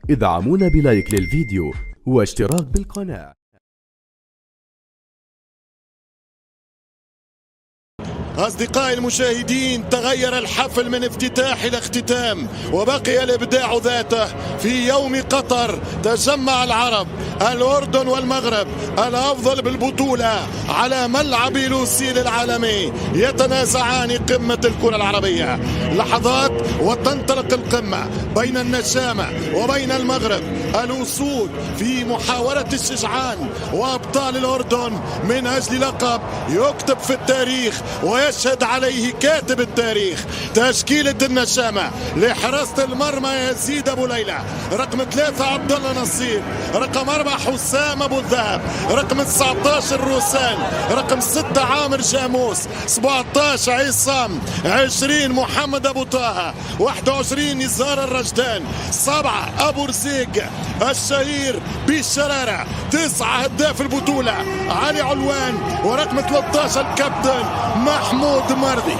ادعمونا بلايك للفيديو واشتراك بالقناة. أصدقائي المشاهدين، تغير الحفل من افتتاح إلى اختتام، وبقي الإبداع ذاته. في يوم قطر تجمع العرب، الأردن والمغرب، الأفضل بالبطولة على ملعب لوسيل العالمي، يتنازعان قمة الكرة العربية. لحظات وتنطلق القمة بين النشامة وبين المغرب. الأسود في محاولة الشجعان، وأبطال الأردن من أجل لقب يكتب في التاريخ ويشهد عليه كاتب التاريخ. تشكيلة النشامة لحراسة المرمى يزيد أبو ليلى، رقم 3 عبد الله نصير، رقم 4 حسام أبو الذهب، رقم 19 روسان، رقم 6 عامر جاموس، 17 عصام، 20 محمد أبو طه، 21 نزار الرجدان، 7 أبو رزيق الشهير بالشرارة، 9 هداف البطولة علي علوان، ورقم 13 الكابتن محمود مرضي.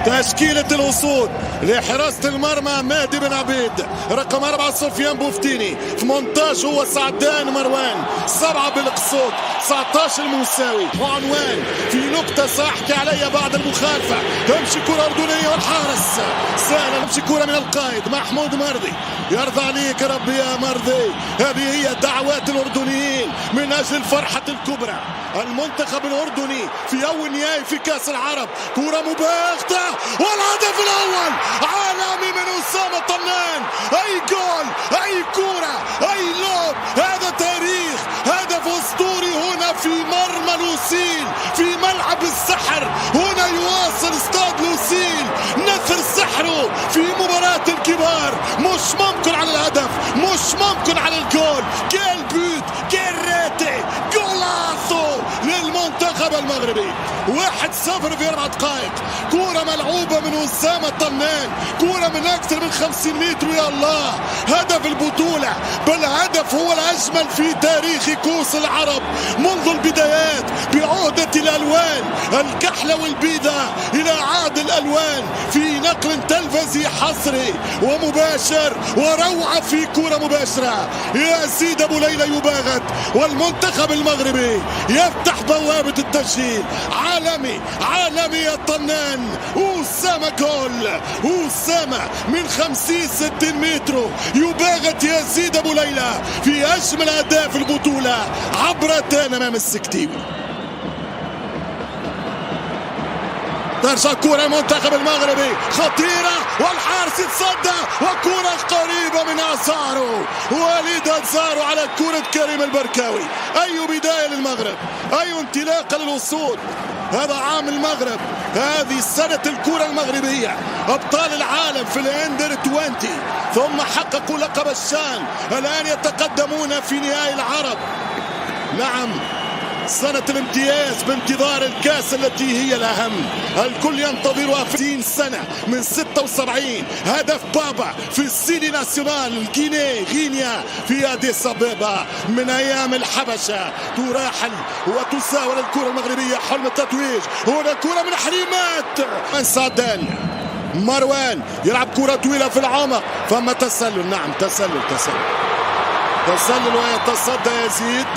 تشكيلة الأسود لحراسة المرمى مهدي بن عبيد، رقم 4 سفيان بوفتيني، 18 هو سعدان مروان، 7 بالقصود، 19 الموساوي. وعنوان في نقطة سأحكي عليها بعد المخالفة. تمشي كرة أردنية والحارس سهلة، تمشي كرة من القائد محمود مرضي. يرضى عليك ربي يا مرضي. هذه هي دعوات الأردنيين من أجل الفرحة الكبرى. المنتخب الأردني في أول نهائي في كأس العرب، كرة مباغتة والهدف الأول عالمي من أسامة طنان. أي جول، أي كرة، أي لوب، هذا تاريخ، هدف أسطوري هنا في مرمى لوسيل، في ملعب السحر. هنا يواصل استاد لوسيل نثر سحره في مباراة الكبار. مش ممكن على الهدف، مش ممكن على الجول. كيل بوت، كيل ريتي، جولاسو للمنتخب المغربي. 1-0 في 4 دقائق. كرة ملعوبة من أسامة طنان، كرة من أكثر من 50 متر. يا الله، هدف البطولة، بل هدف هو الأجمل في تاريخ كؤوس العرب منذ البدايات، بعودة الألوان الكحلة والبيضة إلى عاد الألوان، في نقل تلفزي حصري ومباشر وروعة في كرة مباشرة. يزيد أبو ليلى يباغت، والمنتخب المغربي يفتح بوابة التسجيل. عالمي، عالمي يا طنان. أسامة جول، أسامة من 50-60 متر يباغت يزيد أبو ليلى في أجمل أهداف البطولة عبر تان أمام السكتيوي. ترجع كرة المنتخب المغربي خطيرة، والحارس يتصدى، وكرة قريبة من أزارو، وليد أزارو على كرة كريم البركاوي. أي بداية للمغرب، أي انطلاقة للأسود. هذا عام المغرب، هذه سنة الكرة المغربية، أبطال العالم في الأندر 20، ثم حققوا لقب الشان. الآن يتقدمون في نهائي العرب. نعم، سنة الامتياز بانتظار الكاس التي هي الأهم، الكل ينتظرها. 50 سنة من 76 هدف بابا في السيدي ناسيونال غينيا في أديس أبابا من أيام الحبشة. تراحل وتساور الكرة المغربية حلم التتويج. هنا كرة من حريمات من سعدان. مروان يلعب كرة طويلة في العمق، فما تسلل. نعم، تسلل ويتصدى يزيد.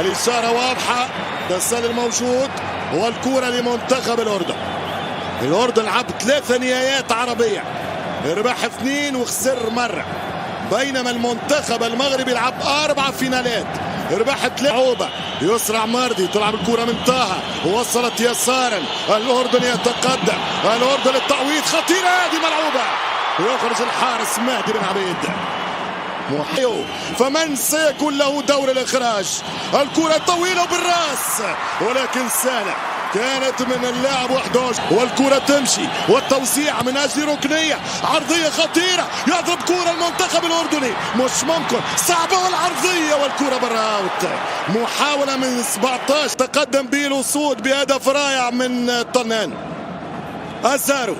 الإشارة واضحة، تسلل موجود، والكرة لمنتخب الأردن. الأردن لعب 3 نهائيات عربية، ربح 2 وخسر مرة، بينما المنتخب المغربي لعب 4 فينالات، ربح 3. عوبة يسرع مرضي، تلعب الكرة من طه، وصلت يسارا. الأردن يتقدم، الأردن التعويض خطيرة، هذه ملعوبة، ويخرج الحارس مهدي بن عبيد. فمن سيكون له دور الإخراج؟ الكرة طويلة بالراس، ولكن سهلة كانت من اللاعب 11، والكرة تمشي، والتوسيع من أجل ركنية عرضية خطيرة. يضرب كرة المنتخب الأردني، مش ممكن، صعبة، والعرضية والكرة برا اوت. محاولة من 17 تقدم به الأسود بهدف رائع من طنان. أزارو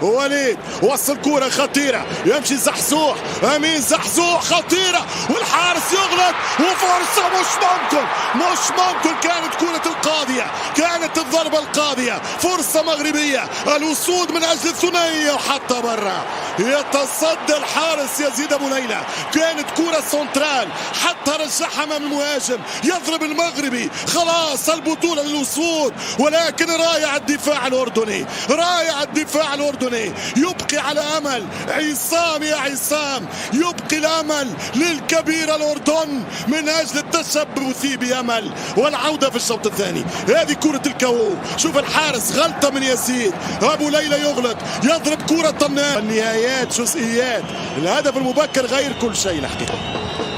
وليد وصل كرة خطيرة، يمشي زحزوح، امين زحزوح خطيرة، والحارس يغلط وفرصة مش ممكن كانت كرة القاضية، كانت الضربة القاضية، فرصة مغربية، الوصول من اجل الثنائية وحتى برا. يتصدى الحارس يزيد ابو ليلى، كانت كرة سنترال حتى رجعها امام المهاجم، يضرب المغربي خلاص البطولة للوصول، ولكن رائع الدفاع الاردني، رائع الدفاع الاردني، يبقي على امل عصام يا عصام، يبقي الامل للكبير الاردن من اجل التشبث بامل والعوده في الشوط الثاني. هذه كره الكو، شوف الحارس غلطه من يزيد، ابو ليلى يغلط، يضرب كره طنان. النهايات جزئيات، الهدف المبكر غير كل شيء الحقيقه.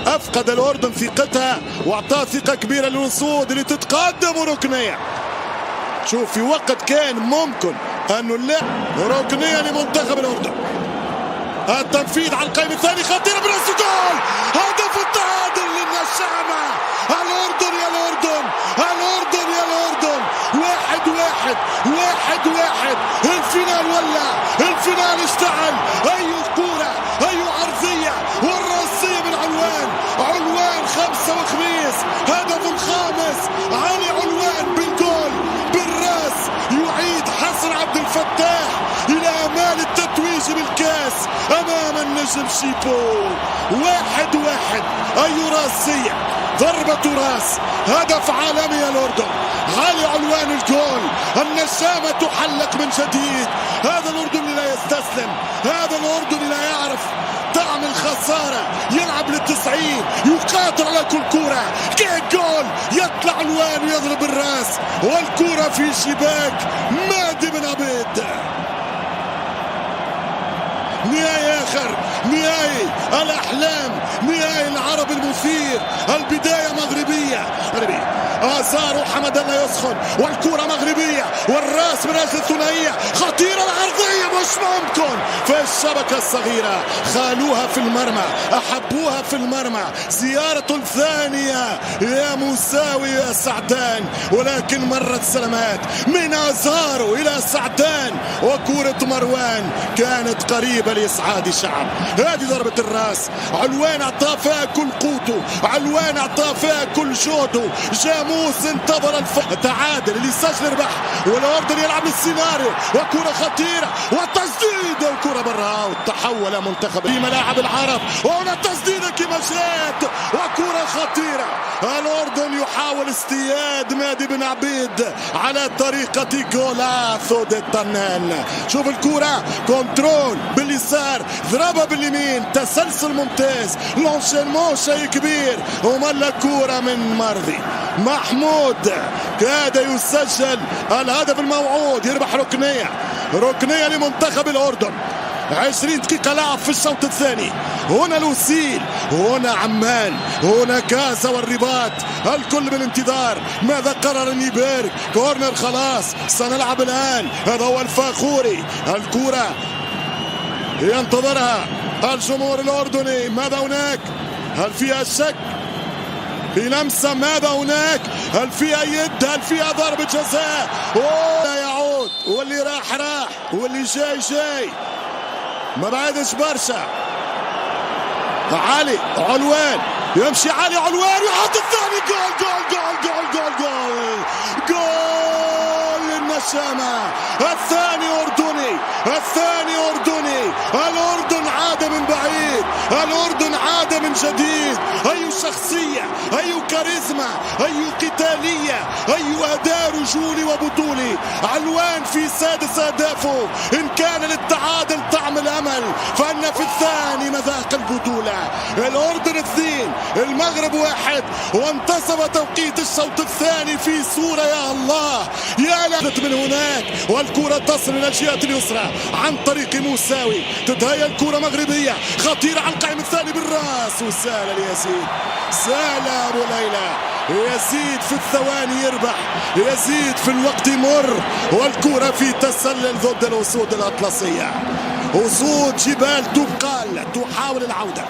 افقد الاردن ثقتها واعطاه ثقه كبيره للوصول لتتقدم ركنيه. شوف في وقت كان ممكن انه اللعب ركنيه لمنتخب الاردن، التنفيذ على القائم الثاني خطيره براس جول، هدف التعادل للنشامه. الاردن يا الاردن، الاردن يا الاردن، 1-1 الفينال ولع، الفينال اشتعل. اي كوره، اي عرضيه، والراسيه من علوان 5 وخميس، هدف الخامس علي علوان بالجول بالراس، يعيد حسن عبد الفتاح الى امال التتويج بالكاس امام النجم شيبو. 1-1 اي راسيه، ضربة راس، هدف عالمي يا الأردن، علي علوان الجول، النشامة تحلق من جديد. هذا الأردن اللي لا يستسلم، هذا الأردن اللي لا يعرف طعم الخسارة، يلعب لل90، يقاتل على كل كرة، كيك جول، يطلع علوان ويضرب الراس، والكرة في شباك مادي بن عبيد. نهائي آخر، نهائي الأحلام، نهائي العرب المثير، البداية مغربية. آثار وحمد الله يسخن، والكرة مغربية، والراس من أجل الثنائية خطيرة، العرضية مش ممكن في الشبكة الصغيرة، خالوها في المرمى، أحبوها في المرمى. زيارة ثانية يا موساوي يا سعدان، ولكن مرت سلامات من أزارو إلى سعدان، وكرة مروان كانت قريبة لإسعاد شعب. هذه ضربة الراس، علوان أعطاه فيها كل قوته، علوان أعطاه فيها كل جهده. جاموس انتظر التعادل اللي سجل ربح، والأردن يلعب السيناريو، وكرة خطيرة والتسديد، وكرة برا، وتحول منتخب في ملاعب العرب، وهنا التسديدة كما جاءت، وكرة خطيرة. الأردن يحاول اصطياد مادي بن عبيد على طريقة جولاثو دي طنان. شوف الكرة كنترول باليسار، ضربة باليمين، تسلسل ممتاز، لونشينمون شيء كبير، وملا كرة من مرضي محمود، كاد يسجل الهدف الموعود، يربح ركنية لمنتخب الأردن. 20 دقيقة لعب في الشوط الثاني. هنا لوسيل، هنا عمان، هنا كاسا والرباط، الكل بالانتظار. ماذا قرر نيبيرغ؟ كورنر خلاص، سنلعب الآن. هذا هو الفاخوري، الكرة ينتظرها الجمهور الأردني. ماذا هناك؟ هل فيها شك؟ في لمسة، ماذا هناك؟ هل فيها يد؟ هل فيها ضربة جزاء؟ لا يعود، واللي راح، واللي جاي، ما بعدش برشا. علي علوان، يمشي علي علوان، يحط الثاني، جول للنشامة، الثاني أردني، الأردن عاد من بعيد، الأردن عاد من جديد. أي شخصية، أي كاريزما، أي قتالية، أي أداء رجولي وبطولي. علوان في سادس أهدافه، إن كان للتعادل طعم الأمل، فإن في الثاني مذاق البطولة. الأردن 2 المغرب 1، وانتصف توقيت الشوط الثاني في صورة يا الله يا لعنة من هناك، والكرة تصل إلى الجهة اليسرى عن طريق موساوي، تتهيأ الكرة مغربية خطيرة على القائم الثاني بالراس، وسهلة ليزيد، سهلة أبو ليلى. يزيد في الثواني يربح، يزيد في الوقت يمر، والكرة في تسلل ضد الأسود الأطلسية. أسود جبال تبقال تحاول العودة،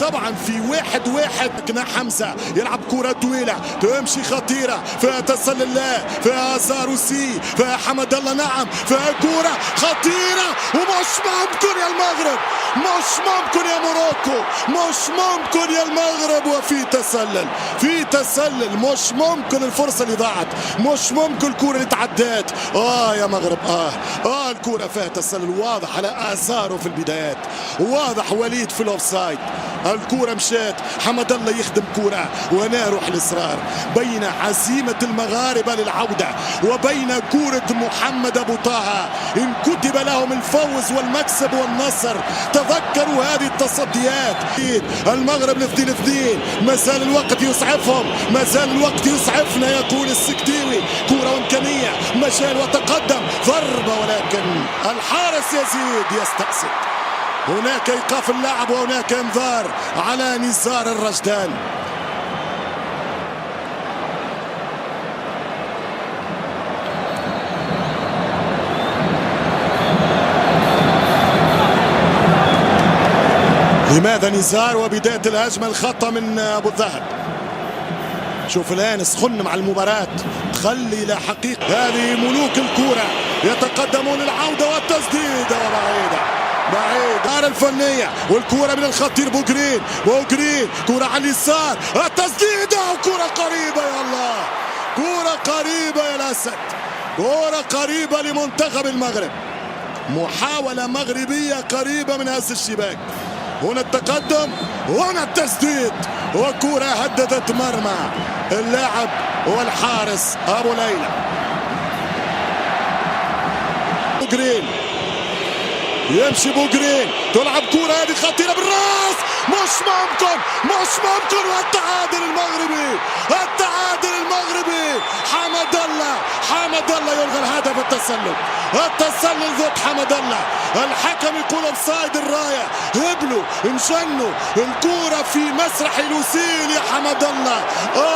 طبعا في 1-1. كنا حمزة يلعب كرة طويلة تمشي خطيرة فيها تسلل الله فيها زاروسي فيها حمد الله نعم فيها كرة خطيرة ومش ممكن يا المغرب مش ممكن يا موروكو مش ممكن يا المغرب وفي تسلل مش ممكن الفرصة اللي ضاعت مش ممكن الكرة اللي تعدات يا مغرب الكرة فيها تسلل واضح على آثاره في البدايات واضح وليد في الاوفسايد الكرة مشات حمد الله يخدم كرة وهنا روح الإصرار بين عزيمة المغاربة للعودة وبين كرة محمد أبو طه إن كتب لهم الفوز والمكسب والنصر تذكروا هذه التصديات المغرب 2-2 ما زال الوقت يسعفهم ما زال الوقت يسعفنا يقول السكتيوي كرة وإمكانية مجال وتقدم ضربة ولكن الحارس يزيد يستأسد هناك ايقاف اللاعب وهناك انذار على نزار الرجدان لماذا نزار وبداية الهجمة الخطأ من أبو الذهب شوف الآن سخن مع المباراة تخلي إلى حقيقة هذه ملوك الكرة يتقدمون العودة والتسديدة وبعيدة دار الفنية والكرة من الخطير بوغرين كرة على اليسار التسديدة وكرة قريبة يا الله كرة قريبة يا الأسد كرة قريبة لمنتخب المغرب محاولة مغربية قريبة من هذا الشباك هنا التقدم هنا التسديد وكرة هددت مرمى اللاعب والحارس أبو ليلى بوغرين يمشي بوغرين تلعب كرة هذه خطيرة بالراس مش ممكن والتعادل المغربي حمد الله يلغى الهدف التسلل ضد حمد الله الحكم يقول اوفسايد الراية هبلوا انجنوا الكرة في مسرح لوسيل يا حمد الله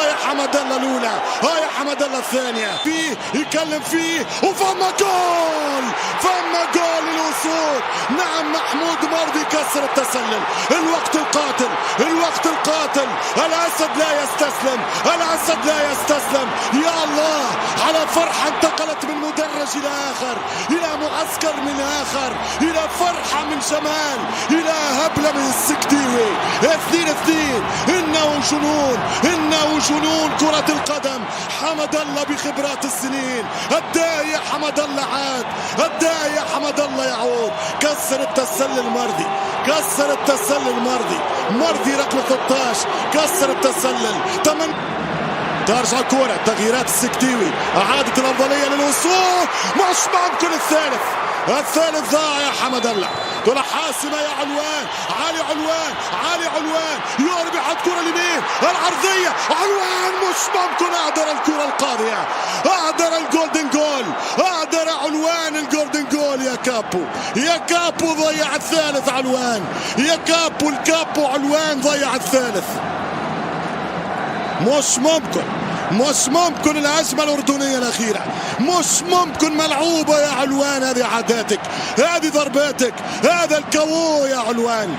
يا حمد الله الاولى يا حمد الله الثانية فيه يكلم فيه وفما جول للوصول نعم محمود مرضي كسر التسلل الوقت القاتل الأسد لا يستسلم يا الله على فرحة انتقلت من مدرج إلى آخر إلى معسكر من آخر إلى فرحة من جمال إلى هبلة من السكتيوي 2-2 إنه جنون كرة القدم حمد الله بخبرات السنين الداعي حمد الله عاد الداعي حمد الله يعود كسر التسلل مرضي رقم 13 كسر التسلل ترجع كرة تغييرات السكتيوي أعادت الأفضلية للوصول مش ممكن الثالث ضاع يا حمد الله كرة حاسمة يا علوان علي علوان يربح الكرة اليمين العرضية علوان مش ممكن أعذر الكرة القاضية أعذر الجولدن جول أعذر علوان الجولدن جول يا كابو ضيع الثالث علوان يا كابو علوان ضيع الثالث مش ممكن الهجمة الأردنية الأخيرة مش ممكن ملعوبة يا علوان هذه عاداتك هذه ضرباتك هذا الكوو يا علوان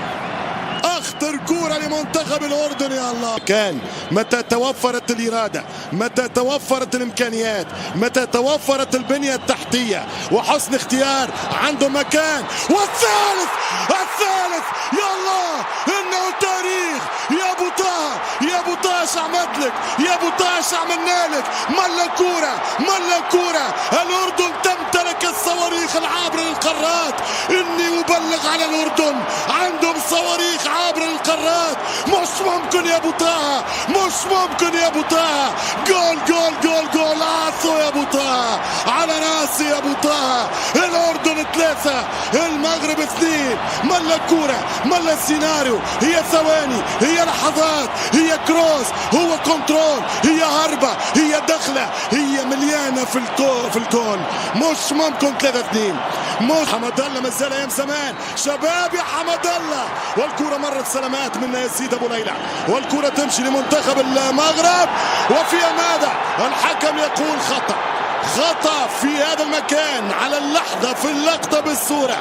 أخطر كرة لمنتخب الأردن يا الله كان متى توفرت الإرادة متى توفرت الإمكانيات متى توفرت البنية التحتية وحسن اختيار عنده مكان والثالث يا الله إنه تاريخ يا أبو طه عملت يا أبو طه عملنا لك ملا كرة الأردن تمتلك الصواريخ العابرة للقارات إني أبلغ على الأردن عندهم صواريخ عابرة للقارات مش ممكن يا أبو طه جول عاصو يا أبو طه على راسي يا أبو طه الأردن 3 المغرب 2 ملا كرة ملا السيناريو هي ثواني هي لحظات هي كروس هو كنترول هي هربة هي دخلة هي مليانة في الكون مش ممكن 3-2 حمد الله ما زال ايام زمان شباب يا حمد الله والكرة مرت سلامات من يزيد ابو ليلى والكرة تمشي لمنتخب المغرب وفيها ماذا الحكم يقول خطأ في هذا المكان على اللحظة في اللقطة بالصورة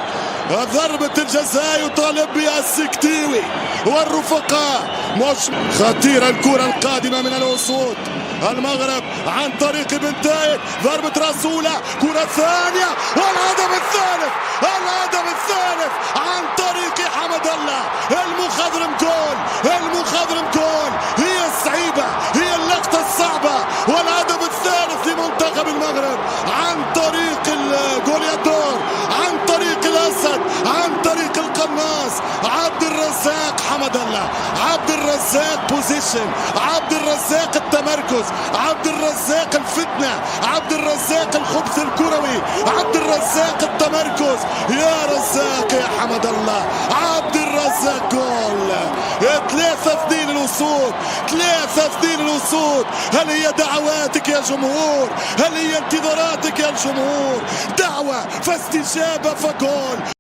ضربة الجزاء يطالب بها السكتيوي والرفقاء. مش خطيرة الكرة القادمة من الأسود المغرب عن طريق بن تايب، ضربة راس أولى، كرة ثانية والهدف الثالث، الهدف الثالث عن طريق حمد الله المخضرم. جول المخضرم، جول، هي الصعيبة، هي اللقطة الصعبة، والهدف الثالث لمنتخب المغرب عن طريق الجوليادور، عن طريق الأسد، عن طريق القناص عبد الرزاق حمد الله. عبد الرزاق بوزيشن، عبد الرزاق التمركز، عبد الرزاق الفتنة، عبد الرزاق الخبث الكروي، عبد الرزاق التمركز. يا رزاق يا حمد الله، عبد الرزاق. جول 3-2 الأسود، 3-2 الأسود. هل هي دعواتك يا جمهور؟ هل هي انتظاراتك يا الجمهور؟ دعوة فاستجابة فجول.